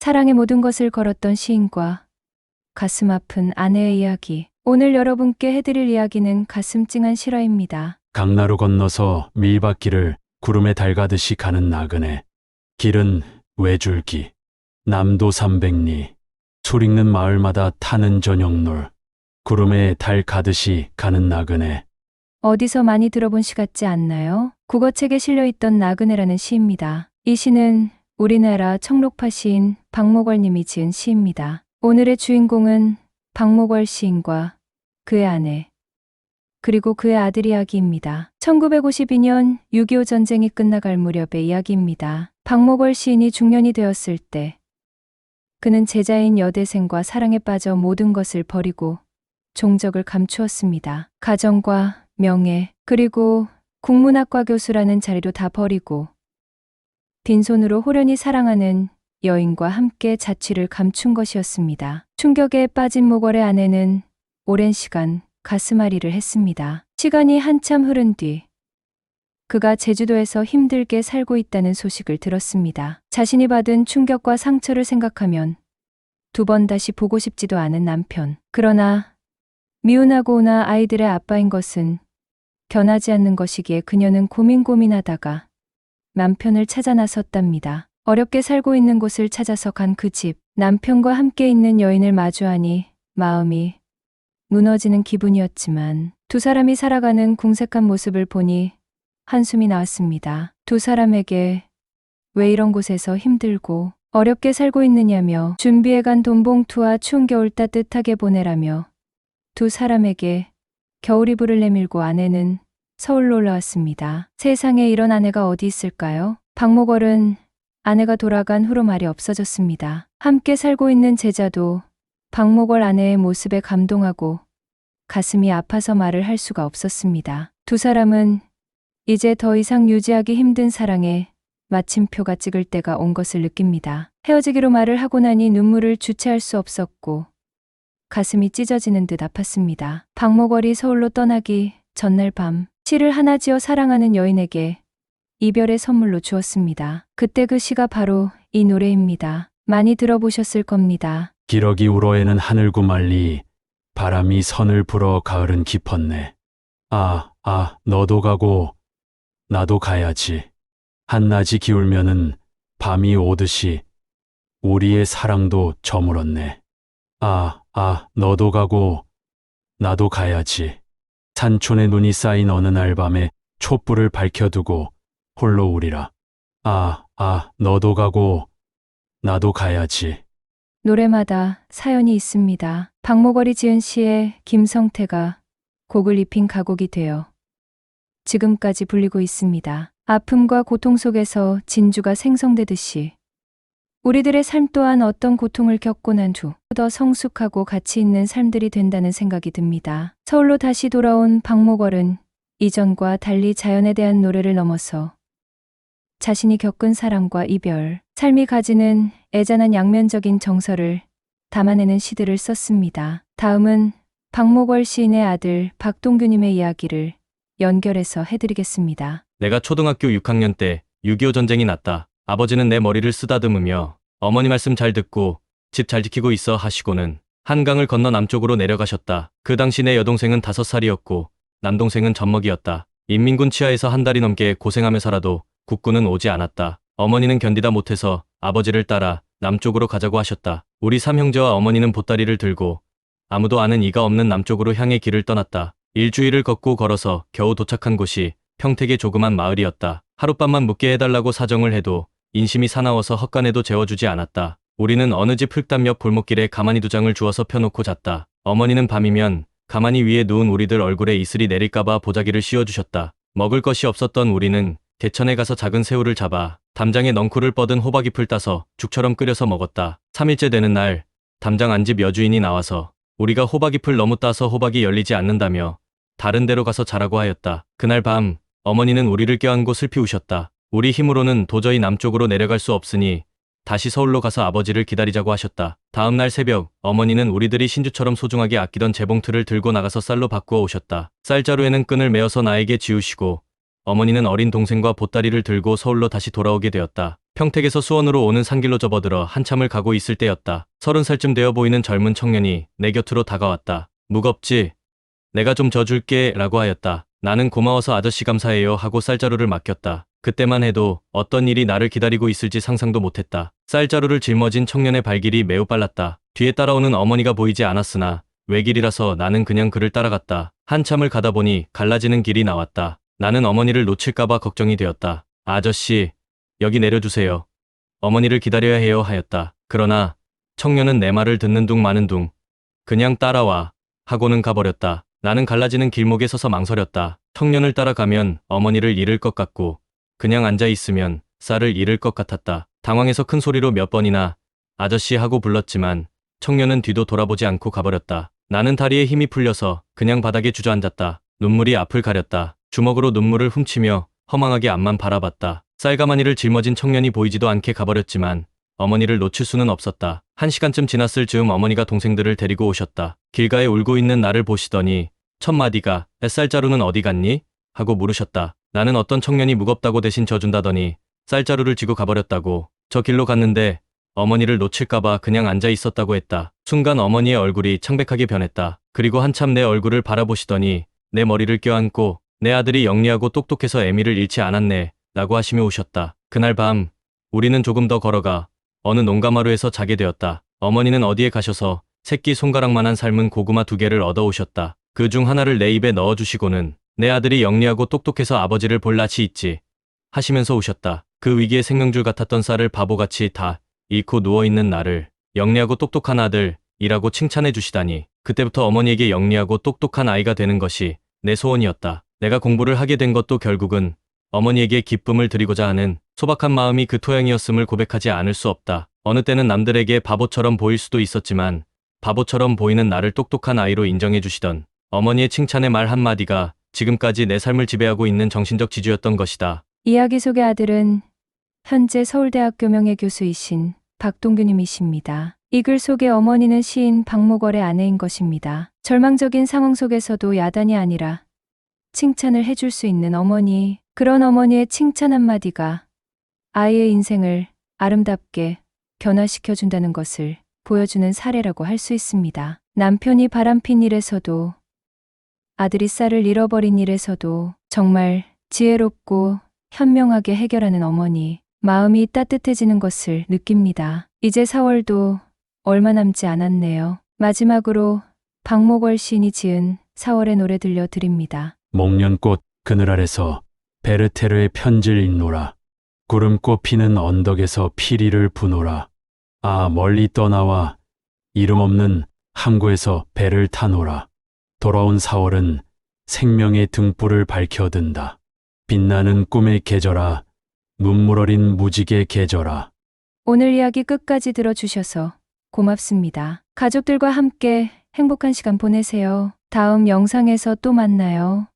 사랑의 모든 것을 걸었던 시인과 가슴 아픈 아내의 이야기. 오늘 여러분께 해드릴 이야기는 가슴 찡한 실화입니다. 강나루 건너서 밀밭길을 구름에 달 가듯이 가는 나그네. 길은 외줄기, 남도 300리, 술 익는 마을마다 타는 저녁놀. 구름에 달 가듯이 가는 나그네. 어디서 많이 들어본 시 같지 않나요? 국어책에 실려있던 나그네라는 시입니다. 이 시는 우리나라 청록파 시인 박목월 님이 지은 시입니다. 오늘의 주인공은 박목월 시인과 그의 아내, 그리고 그의 아들 이야기입니다. 1952년 6.25 전쟁이 끝나갈 무렵의 이야기입니다. 박목월 시인이 중년이 되었을 때 그는 제자인 여대생과 사랑에 빠져 모든 것을 버리고 종적을 감추었습니다. 가정과 명예, 그리고 국문학과 교수라는 자리도 다 버리고 빈손으로 호련히 사랑하는 여인과 함께 자취를 감춘 것이었습니다. 충격에 빠진 목월의 아내는 오랜 시간 가슴앓이를 했습니다. 시간이 한참 흐른 뒤 그가 제주도에서 힘들게 살고 있다는 소식을 들었습니다. 자신이 받은 충격과 상처를 생각하면 두 번 다시 보고 싶지도 않은 남편. 그러나 미운하고 오나 아이들의 아빠인 것은 변하지 않는 것이기에 그녀는 고민하다가 남편을 찾아 나섰답니다. 어렵게 살고 있는 곳을 찾아서 간 그 집. 남편과 함께 있는 여인을 마주하니 마음이 무너지는 기분이었지만 두 사람이 살아가는 궁색한 모습을 보니 한숨이 나왔습니다. 두 사람에게 왜 이런 곳에서 힘들고 어렵게 살고 있느냐며 준비해간 돈봉투와 추운 겨울 따뜻하게 보내라며 두 사람에게 겨울이불을 내밀고 아내는 서울로 올라왔습니다. 세상에 이런 아내가 어디 있을까요? 박목월은 아내가 돌아간 후로 말이 없어졌습니다. 함께 살고 있는 제자도 박목월 아내의 모습에 감동하고 가슴이 아파서 말을 할 수가 없었습니다. 두 사람은 이제 더 이상 유지하기 힘든 사랑에 마침표가 찍을 때가 온 것을 느낍니다. 헤어지기로 말을 하고 나니 눈물을 주체할 수 없었고 가슴이 찢어지는 듯 아팠습니다. 박목월이 서울로 떠나기 전날 밤 시를 하나 지어 사랑하는 여인에게 이별의 선물로 주었습니다. 그때 그 시가 바로 이 노래입니다. 많이 들어보셨을 겁니다. 기러기 우러에는 하늘구 말리, 바람이 선을 불어 가을은 깊었네. 너도 가고 나도 가야지. 한낮이 기울면은 밤이 오듯이 우리의 사랑도 저물었네. 너도 가고 나도 가야지. 산촌에 눈이 쌓인 어느 날 밤에 촛불을 밝혀두고 홀로 우리라. 너도 가고 나도 가야지. 노래마다 사연이 있습니다. 박목월이 지은 시에 김성태가 곡을 입힌 가곡이 되어 지금까지 불리고 있습니다. 아픔과 고통 속에서 진주가 생성되듯이 우리들의 삶 또한 어떤 고통을 겪고 난 후 더 성숙하고 가치 있는 삶들이 된다는 생각이 듭니다. 서울로 다시 돌아온 박목월은 이전과 달리 자연에 대한 노래를 넘어서 자신이 겪은 사랑과 이별, 삶이 가지는 애잔한 양면적인 정서를 담아내는 시들을 썼습니다. 다음은 박목월 시인의 아들 박동규님의 이야기를 연결해서 해드리겠습니다. 내가 초등학교 6학년 때 6.25 전쟁이 났다. 아버지는 내 머리를 쓰다듬으며 어머니 말씀 잘 듣고 집 잘 지키고 있어 하시고는 한강을 건너 남쪽으로 내려가셨다. 그 당시 내 여동생은 5살이었고 남동생은 젖먹이었다. 인민군 치하에서 한 달이 넘게 고생하면서라도 국군은 오지 않았다. 어머니는 견디다 못해서 아버지를 따라 남쪽으로 가자고 하셨다. 우리 삼형제와 어머니는 보따리를 들고 아무도 아는 이가 없는 남쪽으로 향해 길을 떠났다. 일주일을 걷고 걸어서 겨우 도착한 곳이 평택의 조그만 마을이었다. 하룻밤만 묵게 해달라고 사정을 해도 인심이 사나워서 헛간에도 재워주지 않았다. 우리는 어느 집 흙담 옆 골목길에 가만히 2장을 주워서 펴놓고 잤다. 어머니는 밤이면 가만히 위에 누운 우리들 얼굴에 이슬이 내릴까봐 보자기를 씌워주셨다. 먹을 것이 없었던 우리는 개천에 가서 작은 새우를 잡아 담장에 넝쿨을 뻗은 호박잎을 따서 죽처럼 끓여서 먹었다. 3일째 되는 날 담장 안집 여주인이 나와서 우리가 호박잎을 너무 따서 호박이 열리지 않는다며 다른 데로 가서 자라고 하였다. 그날 밤 어머니는 우리를 껴안고 슬피 우셨다. 우리 힘으로는 도저히 남쪽으로 내려갈 수 없으니 다시 서울로 가서 아버지를 기다리자고 하셨다. 다음 날 새벽 어머니는 우리들이 신주처럼 소중하게 아끼던 재봉틀을 들고 나가서 쌀로 바꾸어 오셨다. 쌀자루에는 끈을 메어서 나에게 지우시고 어머니는 어린 동생과 보따리를 들고 서울로 다시 돌아오게 되었다. 평택에서 수원으로 오는 산길로 접어들어 한참을 가고 있을 때였다. 30살쯤 되어 보이는 젊은 청년이 내 곁으로 다가왔다. 무겁지? 내가 좀 져줄게 라고 하였다. 나는 고마워서 아저씨 감사해요 하고 쌀자루를 맡겼다. 그때만 해도 어떤 일이 나를 기다리고 있을지 상상도 못했다. 쌀자루를 짊어진 청년의 발길이 매우 빨랐다. 뒤에 따라오는 어머니가 보이지 않았으나 외길이라서 나는 그냥 그를 따라갔다. 한참을 가다 보니 갈라지는 길이 나왔다. 나는 어머니를 놓칠까봐 걱정이 되었다. 아저씨, 여기 내려주세요. 어머니를 기다려야 해요 하였다. 그러나 청년은 내 말을 듣는 둥 마는 둥 그냥 따라와 하고는 가버렸다. 나는 갈라지는 길목에 서서 망설였다. 청년을 따라가면 어머니를 잃을 것 같고 그냥 앉아있으면 쌀을 잃을 것 같았다. 당황해서 큰 소리로 몇 번이나 아저씨 하고 불렀지만 청년은 뒤도 돌아보지 않고 가버렸다. 나는 다리에 힘이 풀려서 그냥 바닥에 주저앉았다. 눈물이 앞을 가렸다. 주먹으로 눈물을 훔치며 허망하게 앞만 바라봤다. 쌀가마니를 짊어진 청년이 보이지도 않게 가버렸지만 어머니를 놓칠 수는 없었다. 1시간쯤 지났을 즈음 어머니가 동생들을 데리고 오셨다. 길가에 울고 있는 나를 보시더니 첫 마디가 쌀자루는 어디 갔니? 하고 물으셨다. 나는 어떤 청년이 무겁다고 대신 져준다더니 쌀자루를 쥐고 가버렸다고. 저 길로 갔는데 어머니를 놓칠까봐 그냥 앉아 있었다고 했다. 순간 어머니의 얼굴이 창백하게 변했다. 그리고 한참 내 얼굴을 바라보시더니 내 머리를 껴안고 내 아들이 영리하고 똑똑해서 애미를 잃지 않았네 라고 하시며 우셨다. 그날 밤 우리는 조금 더 걸어가 어느 농가마루에서 자게 되었다. 어머니는 어디에 가셔서 새끼 손가락만한 삶은 고구마 2개를 얻어오셨다. 그 중 하나를 내 입에 넣어주시고는 내 아들이 영리하고 똑똑해서 아버지를 볼 낯이 있지 하시면서 우셨다. 그 위기에 생명줄 같았던 쌀을 바보같이 다 잃고 누워있는 나를 영리하고 똑똑한 아들이라고 칭찬해 주시다니. 그때부터 어머니에게 영리하고 똑똑한 아이가 되는 것이 내 소원이었다. 내가 공부를 하게 된 것도 결국은 어머니에게 기쁨을 드리고자 하는 소박한 마음이 그 토양이었음을 고백하지 않을 수 없다. 어느 때는 남들에게 바보처럼 보일 수도 있었지만 바보처럼 보이는 나를 똑똑한 아이로 인정해 주시던 어머니의 칭찬의 말 한마디가 지금까지 내 삶을 지배하고 있는 정신적 지주였던 것이다. 이야기 속의 아들은 현재 서울대학교 명예교수이신 박동규님이십니다. 이 글 속의 어머니는 시인 박목월의 아내인 것입니다. 절망적인 상황 속에서도 야단이 아니라 칭찬을 해줄 수 있는 어머니, 그런 어머니의 칭찬 한마디가 아이의 인생을 아름답게 변화시켜준다는 것을 보여주는 사례라고 할 수 있습니다. 남편이 바람핀 일에서도 아들이 쌀을 잃어버린 일에서도 정말 지혜롭고 현명하게 해결하는 어머니, 마음이 따뜻해지는 것을 느낍니다. 이제 4월도 얼마 남지 않았네요. 마지막으로 박목월 시인이 지은 4월의 노래 들려드립니다. 목련꽃 그늘 아래서 베르테르의 편지를 읽노라. 구름꽃 피는 언덕에서 피리를 부노라. 아 멀리 떠나와 이름 없는 항구에서 배를 타노라. 돌아온 4월은 생명의 등불을 밝혀든다. 빛나는 꿈의 계절아, 눈물 어린 무지개 계절아. 오늘 이야기 끝까지 들어주셔서 고맙습니다. 가족들과 함께 행복한 시간 보내세요. 다음 영상에서 또 만나요.